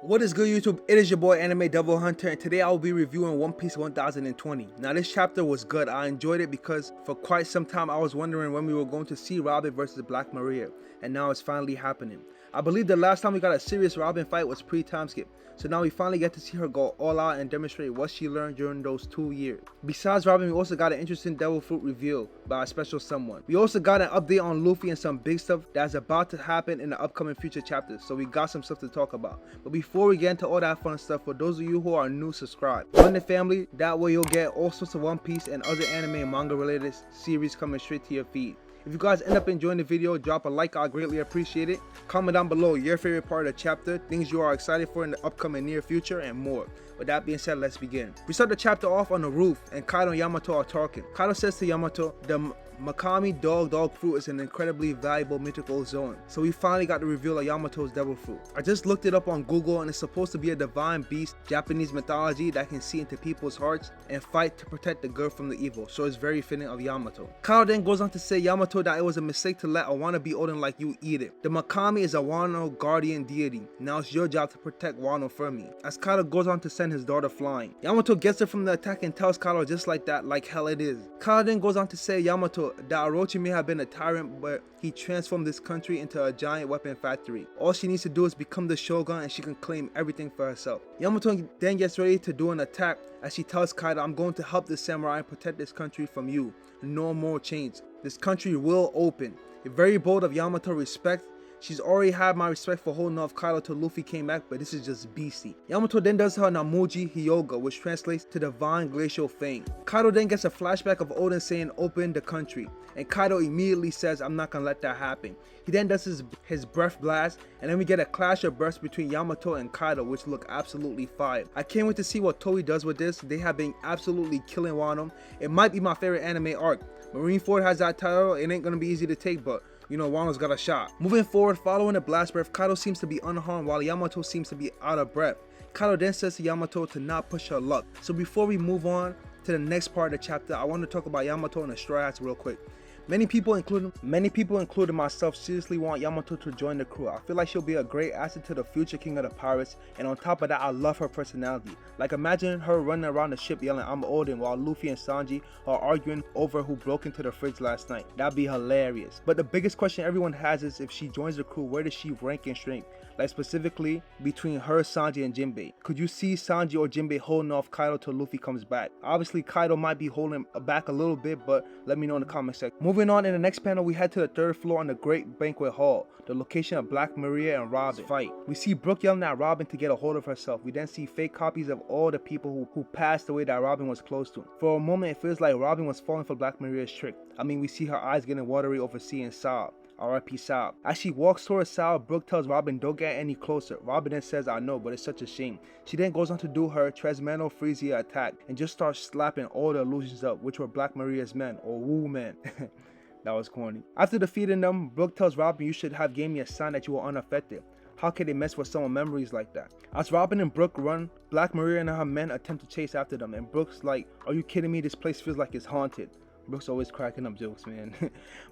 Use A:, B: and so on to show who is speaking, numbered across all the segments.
A: What is good, YouTube? It is your boy Anime Devil Hunter, and today I will be reviewing One Piece 1020. Now this chapter was good. I enjoyed it because for quite some time I was wondering when we were going to see Robin versus Black Maria, and now it's finally happening. I believe the last time we got a serious Robin fight was pre-time skip, so now we finally get to see her go all out and demonstrate what she learned during those 2 years. Besides Robin, we also got an interesting Devil Fruit reveal by a special someone. We also got an update on Luffy and some big stuff that's about to happen in the upcoming future chapters, so we got some stuff to talk about. But before we get into all that fun stuff, for those of you who are new, subscribe. Join the family, that way you'll get all sorts of One Piece and other anime and manga related series coming straight to your feed. If you guys end up enjoying the video, drop a like, I greatly appreciate it. Comment down below your favorite part of the chapter, things you are excited for in the upcoming near future, and more. With that being said, let's begin. We start the chapter off on the roof, and Kaido and Yamato are talking. Kaido says to Yamato, the Makami dog fruit is an incredibly valuable mythical zone. So we finally got the reveal of Yamato's devil fruit. I just looked it up on Google, and it's supposed to be a divine beast, Japanese mythology, that can see into people's hearts and fight to protect the good from the evil. So it's very fitting of Yamato. Kaido then goes on to say Yamato that it was a mistake to let a wannabe Oden like you eat it. The Makami is a Wano guardian deity. Now it's your job to protect Wano for me. As Kaido goes on to send his daughter flying, Yamato gets her from the attack and tells Kaido just like that, like hell it is. Kaido then goes on to say Yamato that Orochi may have been a tyrant, but he transformed this country into a giant weapon factory. All she needs to do is become the shogun and she can claim everything for herself. Yamato then gets ready to do an attack as she tells Kaido, I'm going to help the samurai and protect this country from you. No more chains. This country will open. Very bold of Yamato, respect. She's already had my respect for holding off Kaido till Luffy came back, but this is just beastie. Yamato then does her Namuji Hyoga, which translates to Divine Glacial Fang. Kaido then gets a flashback of Oden saying open the country, and Kaido immediately says I'm not gonna let that happen. He then does his breath blast, and then we get a clash of breaths between Yamato and Kaido, which look absolutely fire. I can't wait to see what Toei does with this. They have been absolutely killing Wano. It might be my favorite anime arc. Marineford has that title. It ain't gonna be easy to take, but you know, Wano's got a shot. Moving forward, following the blast breath, Kaido seems to be unharmed while Yamato seems to be out of breath. Kaido then says to Yamato to not push her luck. So before we move on to the next part of the chapter, I want to talk about Yamato and the Straw Hats real quick. Many people, including myself, seriously want Yamato to join the crew. I feel like she'll be a great asset to the future king of the pirates, and on top of that, I love her personality. Like, imagine her running around the ship yelling, I'm Oden, while Luffy and Sanji are arguing over who broke into the fridge last night. That'd be hilarious. But the biggest question everyone has is, if she joins the crew, where does she rank in strength? Like, specifically between her, Sanji, and Jinbei. Could you see Sanji or Jinbei holding off Kaido till Luffy comes back? Obviously, Kaido might be holding back a little bit, but let me know in the comment section. Moving on, in the next panel, we head to the 3rd floor on the Great Banquet Hall, the location of Black Maria and Robin fight. We see Brook yelling at Robin to get a hold of herself. We then see fake copies of all the people who passed away that Robin was close to. For a moment, it feels like Robin was falling for Black Maria's trick. I mean, we see her eyes getting watery over seeing Saab. R.I.P. Saab. As she walks towards Saab, Brook tells Robin, don't get any closer. Robin then says, I know, but it's such a shame. She then goes on to do her Tresmano Freesia attack and just starts slapping all the illusions up, which were Black Maria's men, or Wu men. That was corny. After defeating them, Brook tells Robin, you should have gave me a sign that you were unaffected. How can they mess with someone's memories like that? As Robin and Brook run, Black Maria and her men attempt to chase after them, and Brook's like, are you kidding me? This place feels like it's haunted. Brook's always cracking up jokes, man.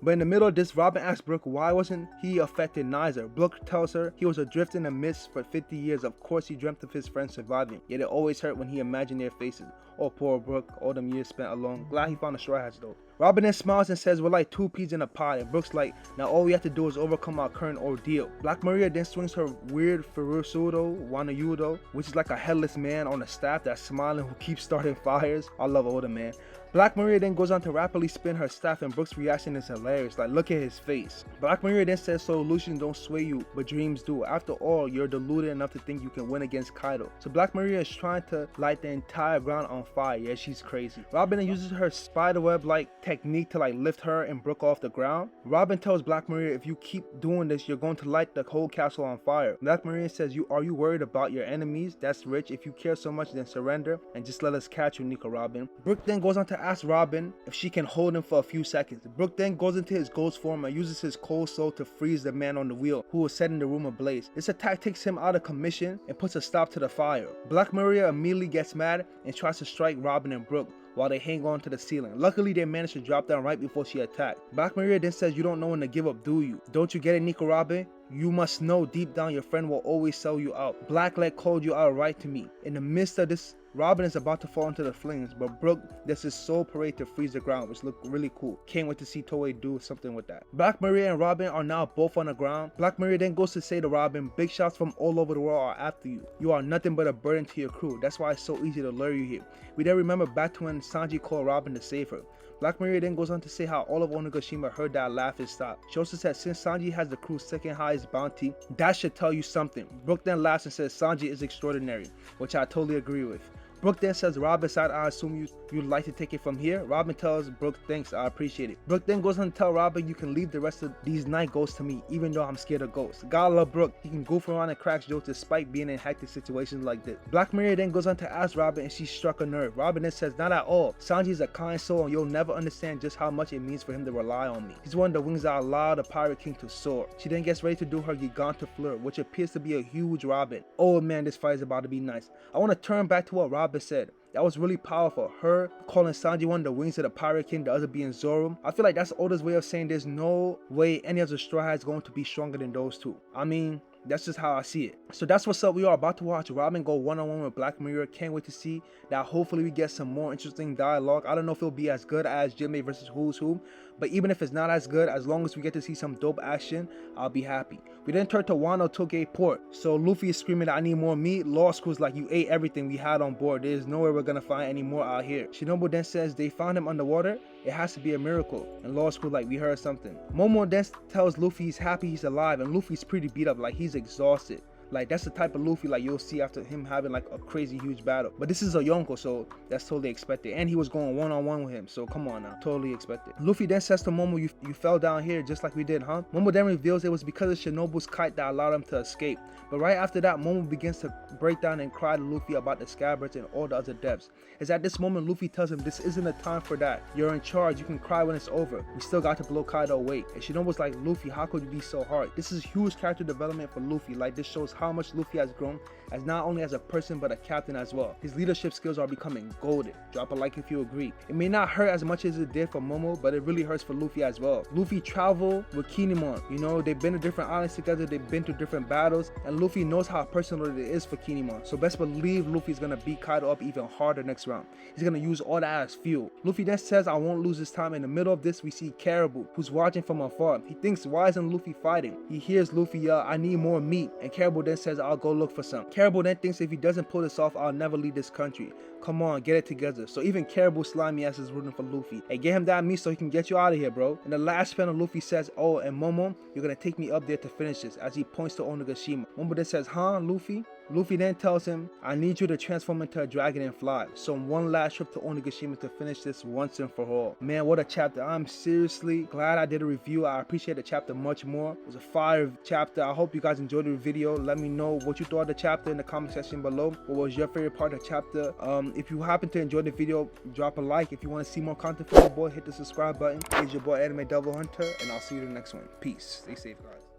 A: But in the middle of this, Robin asks Brook why wasn't he affected neither. Brook tells her he was adrift in the mist for 50 years. Of course he dreamt of his friends surviving, yet it always hurt when he imagined their faces. Oh, poor Brook, all them years spent alone. Glad he found the Straw Hats though. Robin then smiles and says we're like 2 peas in a pod, and Brook's like, now all we have to do is overcome our current ordeal. Black Maria then swings her weird Furusudo Wanayudo, which is like a headless man on a staff that's smiling who keeps starting fires. I love Oda, man. Black Maria then goes on to rapidly spin her staff, and Brook's reaction is hilarious, like look at his face. Black Maria then says so illusions don't sway you, but dreams do. After all, you're deluded enough to think you can win against Kaido. So Black Maria is trying to light the entire ground on fire. Yeah, she's crazy. Robin then uses her spiderweb like technique to like lift her and Brook off the ground. Robin tells Black Maria, if you keep doing this, you're going to light the whole castle on fire. Black Maria says, are you worried about your enemies? That's rich. If you care so much, then surrender and just let us catch you, Nico Robin. Brook then goes on to ask Robin if she can hold him for a few seconds. Brook then goes into his ghost form and uses his cold soul to freeze the man on the wheel who was setting the room ablaze. This attack takes him out of commission and puts a stop to the fire. Black Maria immediately gets mad and tries to strike Robin and Brook, while they hang on to the ceiling. Luckily, they managed to drop down right before she attacked. Black Maria then says, you don't know when to give up, do you? Don't you get it, Nico Robin? You must know deep down your friend will always sell you out. Blackleg called you out right to me. In the midst of this, Robin is about to fall into the flames, but Brook does his soul parade to freeze the ground, which looked really cool. Can't wait to see Toei do something with that. Black Maria and Robin are now both on the ground. Black Maria then goes to say to Robin, big shots from all over the world are after you. You are nothing but a burden to your crew. That's why it's so easy to lure you here. We then remember back to when Sanji called Robin to save her. Black Maria then goes on to say how all of Onigashima heard that laugh and stopped. She also said since Sanji has the crew's second highest bounty, that should tell you something. Brook then laughs and says Sanji is extraordinary, which I totally agree with. Brook then says, Robin said, I assume you'd like to take it from here. Robin tells Brook, thanks, I appreciate it. Brook then goes on to tell Robin, you can leave the rest of these night ghosts to me, even though I'm scared of ghosts. God love Brook. He can goof around and crack jokes despite being in hectic situations like this. Black Maria then goes on to ask Robin and she struck a nerve. Robin then says, not at all. Sanji is a kind soul and you'll never understand just how much it means for him to rely on me. He's one of the wings that allow the Pirate King to soar. She then gets ready to do her Gigantafleur, which appears to be a huge Robin. Oh man, this fight is about to be nice. I want to turn back to what Robin said. That was really powerful. Her calling Sanji one of the wings of the Pirate King, the other being Zoro. I feel like that's Oda's way of saying there's no way any of the Straw Hats going to be stronger than those two. I mean, that's just how I see it. So that's what's up. We are about to watch Robin go one-on-one with Black Mirror. Can't wait to see that. Hopefully we get some more interesting dialogue. I don't know if it'll be as good as Jinbei versus Who's Who, but even if it's not as good, as long as we get to see some dope action, I'll be happy. We then turn to Wano Toge Port. So Luffy is screaming that I need more meat. Lost Crew's like, you ate everything we had on board. There's nowhere we're gonna find any more out here. Shinobu then says they found him underwater. It has to be a miracle. And Lost Crew like, we heard something. Momo then tells Luffy he's happy he's alive, and Luffy's pretty beat up, like he's exhausted. Like that's the type of Luffy like you'll see after him having like a crazy huge battle. But this is a Yonko, so that's totally expected. And he was going one-on-one with him, so come on now, totally expected. Luffy then says to Momo, you fell down here just like we did, huh? Momo then reveals it was because of Shinobu's kite that allowed him to escape. But right after that, Momo begins to break down and cry to Luffy about the scabbards and all the other depths. It's at this moment Luffy tells him this isn't a time for that. You're in charge, you can cry when it's over. We still got to blow Kaido away. And Shinobu's like, Luffy, how could you be so hard? This is huge character development for Luffy. Like this shows how much Luffy has grown as not only as a person but a captain as well. His leadership skills are becoming golden. Drop a like if you agree. It may not hurt as much as it did for Momo, but it really hurts for Luffy as well. Luffy traveled with Kinemon. You know, they've been to different islands together, they've been to different battles, and Luffy knows how personal it is for Kinemon. So best believe Luffy's gonna beat Kaido up even harder next round. He's gonna use all that as fuel. Luffy then says, I won't lose this time. In the middle of this, we see Caribou, who's watching from afar. He thinks, why isn't Luffy fighting? He hears Luffy yell, I need more meat. And Caribou then says, I'll go look for some. Caribou then thinks if he doesn't pull this off, I'll never leave this country. Come on, get it together. So even Caribou slimy ass is rooting for Luffy. Hey, get him that meat so he can get you out of here, bro. In the last panel, Luffy says, oh, and Momo, you're gonna take me up there to finish this, as he points to Onigashima. Momo then says, huh, Luffy? Luffy then tells him, I need you to transform into a dragon and fly. So one last trip to Onigashima to finish this once and for all. Man, what a chapter. I'm seriously glad I did a review. I appreciate the chapter much more. It was a fire chapter. I hope you guys enjoyed the video. Let me know what you thought of the chapter in the comment section below. What was your favorite part of the chapter? If you happen to enjoy the video, drop a like. If you want to see more content from your boy, hit the subscribe button. It's your boy Anime Devil Hunter, and I'll see you in the next one. Peace. Stay safe, guys.